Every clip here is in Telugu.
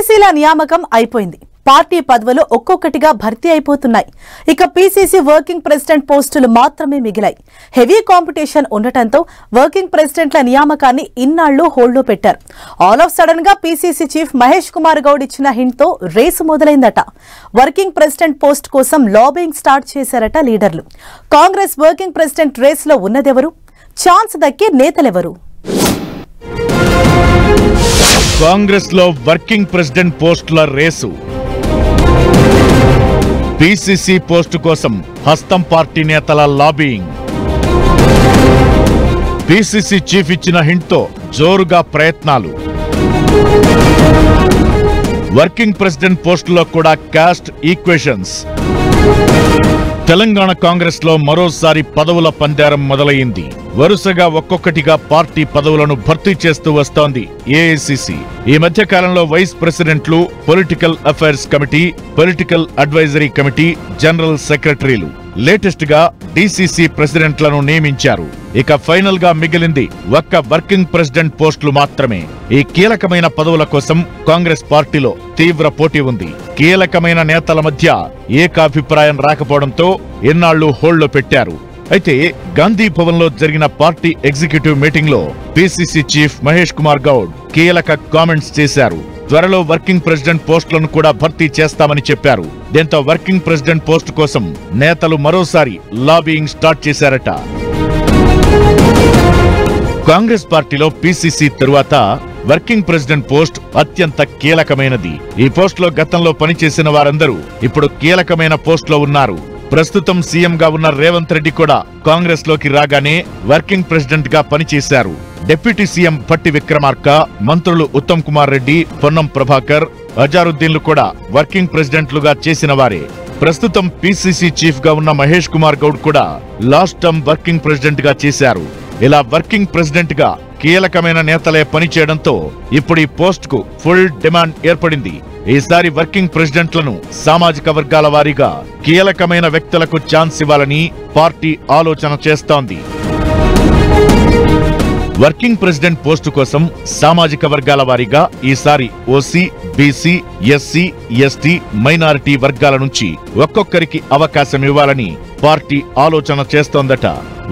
పీసీసీల నియామకం అయిపోయింది. పార్టీ పదవులు ఒక్కొక్కటిగా భర్తీ అయిపోతున్నాయి. ఇక పీసీసీ వర్కింగ్ ప్రెసిడెంట్ పోస్టులు మాత్రమే మిగిలాయి. హెవీ కాంపిటీషన్ ఉండటంతో వర్కింగ్ ప్రెసిడెంట్ల నియామకాన్ని ఇన్నాళ్లు హోల్డ్లో పెట్టారు. ఆల్ ఆఫ్ సడన్ గా పీసీసీ చీఫ్ మహేష్ కుమార్ గౌడ్ ఇచ్చిన హింట్ తో రేసు మొదలైందట. వర్కింగ్ ప్రెసిడెంట్ పోస్ట్ కోసం లాబింగ్ స్టార్ట్ చేశారట లీడర్లు. కాంగ్రెస్ వర్కింగ్ ప్రెసిడెంట్ రేసులో ఉన్నదెవరు? ఛాన్స్ దక్కే నేతలెవరు? కాంగ్రెస్ లో వర్కింగ్ ప్రెసిడెంట్ పోస్టుల రేసు. పీసీసీ పోస్టు కోసం హస్తం పార్టీ నేతల లాబింగ్. పీసీసీ చీఫ్ ఇచ్చిన హింట్ తో జోరుగా ప్రయత్నాలు. వర్కింగ్ ప్రెసిడెంట్ పోస్టులో కూడా కాస్ట్ ఈక్వేషన్స్. తెలంగాణ కాంగ్రెస్ లో మరోసారి పదవుల పందేరం మొదలైంది. వరుసగా ఒక్కొక్కటిగా పార్టీ పదవులను భర్తీ చేస్తూ వస్తోంది ఏఐసీసీ. ఈ మధ్య కాలంలో వైస్ ప్రెసిడెంట్లు, political affairs committee, political advisory committee, general సెక్రటరీలు, లేటెస్ట్ గా డీసీసీ ప్రెసిడెంట్లను నియమించారు. ఇక ఫైనల్ గా మిగిలింది ఒక్క వర్కింగ్ ప్రెసిడెంట్ పోస్టులు మాత్రమే. ఈ కీలకమైన పదవుల కోసం కాంగ్రెస్ పార్టీలో తీవ్ర పోటీ ఉంది. కీలకమైన నేతల మధ్య ఏకాభిప్రాయం రాకపోవడంతో ఎన్నాళ్లు హోల్డ్లో పెట్టారు. అయితే గాంధీ భవన్ లో జరిగిన పార్టీ ఎగ్జిక్యూటివ్ మీటింగ్ లో పీసీసీ చీఫ్ మహేష్ కుమార్ గౌడ్ కీలక కామెంట్స్ చేశారు. త్వరలో వర్కింగ్ ప్రెసిడెంట్ పోస్టులను కూడా భర్తీ చేస్తామని చెప్పారు. దీంతో వర్కింగ్ ప్రెసిడెంట్ పోస్టు కోసం నేతలు మరోసారి లాబింగ్ స్టార్ట్ చేశారట. కాంగ్రెస్ పార్టీలో పీసీసీ తరువాత వర్కింగ్ ప్రెసిడెంట్ పోస్ట్ అత్యంత కీలకమైనది. ఈ పోస్టులో గతంలో పనిచేసిన వారందరూ ఇప్పుడు కీలకమైన పోస్టులో ఉన్నారు. ప్రస్తుతం సీఎంగా ఉన్న రేవంత్ రెడ్డి కూడా కాంగ్రెస్ లోకి రాగానే వర్కింగ్ ప్రెసిడెంట్ గా పనిచేశారు. డిప్యూటీ సీఎం భట్టి విక్రమార్క, మంత్రులు ఉత్తమ్ కుమార్ రెడ్డి, పొన్నం ప్రభాకర్, అజారుద్దీన్లు కూడా వర్కింగ్ ప్రెసిడెంట్లుగా చేసిన వారే. ప్రస్తుతం పీసీసీ చీఫ్ గా ఉన్న మహేష్ కుమార్ గౌడ్ కూడా లాస్ట్ టర్మ్ వర్కింగ్ ప్రెసిడెంట్ గా చేశారు. ఇలా వర్కింగ్ ప్రెసిడెంట్ గా కీలకమైన నేతలే పనిచేయడంతో ఇప్పుడు ఈ పోస్ట్ కు ఫుల్ డిమాండ్ ఏర్పడింది. ఈసారి వర్కింగ్ ప్రెసిడెంట్లను సామాజిక వర్గాల వారీగా కీలకమైన వ్యక్తులకు ఛాన్స్ ఇవ్వాలని పార్టీ ఆలోచన చేస్తోంది. వర్కింగ్ ప్రెసిడెంట్ పోస్టు కోసం సామాజిక వర్గాల వారీగా ఈసారి OC, BC, SC, ST, minority వర్గాల నుంచి ఒక్కొక్కరికి అవకాశం ఇవ్వాలని పార్టీ ఆలోచన చేస్తోందట.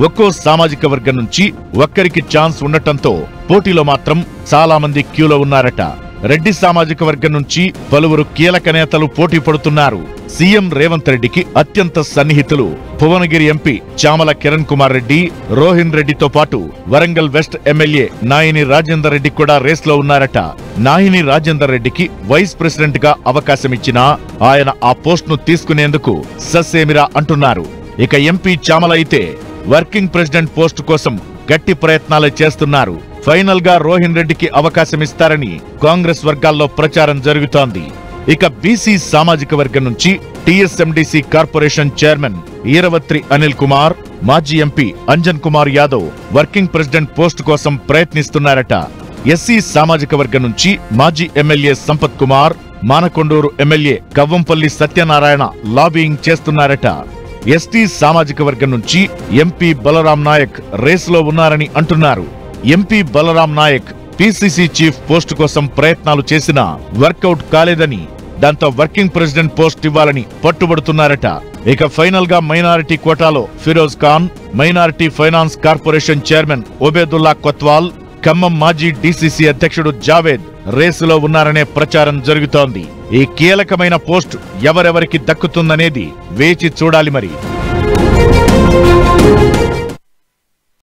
ఒక్కో సామాజిక వర్గం నుంచి ఒక్కరికి ఛాన్స్ ఉండటంతో పోటీలో మాత్రం చాలా మంది క్యూలో ఉన్నారట. రెడ్డి సామాజిక వర్గం నుంచి పలువురు కీలక నేతలు పోటీ పడుతున్నారు. సీఎం రేవంత్ రెడ్డికి అత్యంత సన్నిహితులు భువనగిరి ఎంపీ చామల కిరణ్ కుమార్ రెడ్డి, రోహిన్ రెడ్డితో పాటు వరంగల్ వెస్ట్ ఎమ్మెల్యే నాయిని రాజేందర్ రెడ్డి కూడా రేస్లో ఉన్నారట. నాయిని రాజేందర్ రెడ్డికి వైస్ ప్రెసిడెంట్ గా అవకాశమిచ్చినా ఆయన ఆ పోస్టును తీసుకునేందుకు ససేమిరా అంటున్నారు. ఇక ఎంపీ చామల అయితే వర్కింగ్ ప్రెసిడెంట్ పోస్టు కోసం గట్టి ప్రయత్నాలు చేస్తున్నారు. ఫైనల్ గా రోహిన్ రెడ్డికి అవకాశమిస్తారని కాంగ్రెస్ వర్గాల్లో ప్రచారం జరుగుతోంది. ఇక బీసీ సామాజిక వర్గం నుంచి TSMDC corporation chairman Eravatri Anil Kumar, మాజీ MP Anjan Kumar Yadav working president post కోసం ప్రయత్నిస్తున్నారట. ఎస్సీ సామాజిక వర్గం నుంచి మాజీ MLA Sampath Kumar, Manakondur MLA Kavvampalli Satyanarayana lobbying చేస్తున్నారట. ఎస్టీ సామాజిక వర్గం నుంచి ఎంపీ బలరాం నాయక్ రేసులో ఉన్నారని అంటున్నారు. MP Balram Naik PCC chief post కోసం ప్రయత్నాలు చేసినా వర్కౌట్ కాలేదని, దాంతో వర్కింగ్ ప్రెసిడెంట్ పోస్ట్ ఇవ్వాలని పట్టుబడుతున్నారట. ఇక ఫైనల్ గా మైనారిటీ కోటాలో Firoz Khan, minority finance corporation chairman Obaidullah Kotwal, Khammam మాజీ డీసీసీ అధ్యక్షుడు జావేద్ రేసులో ఉన్నారనే ప్రచారం జరుగుతోంది. ఈ కీలకమైన పోస్టు ఎవరెవరికి దక్కుతుందనేది వేచి చూడాలి మరి.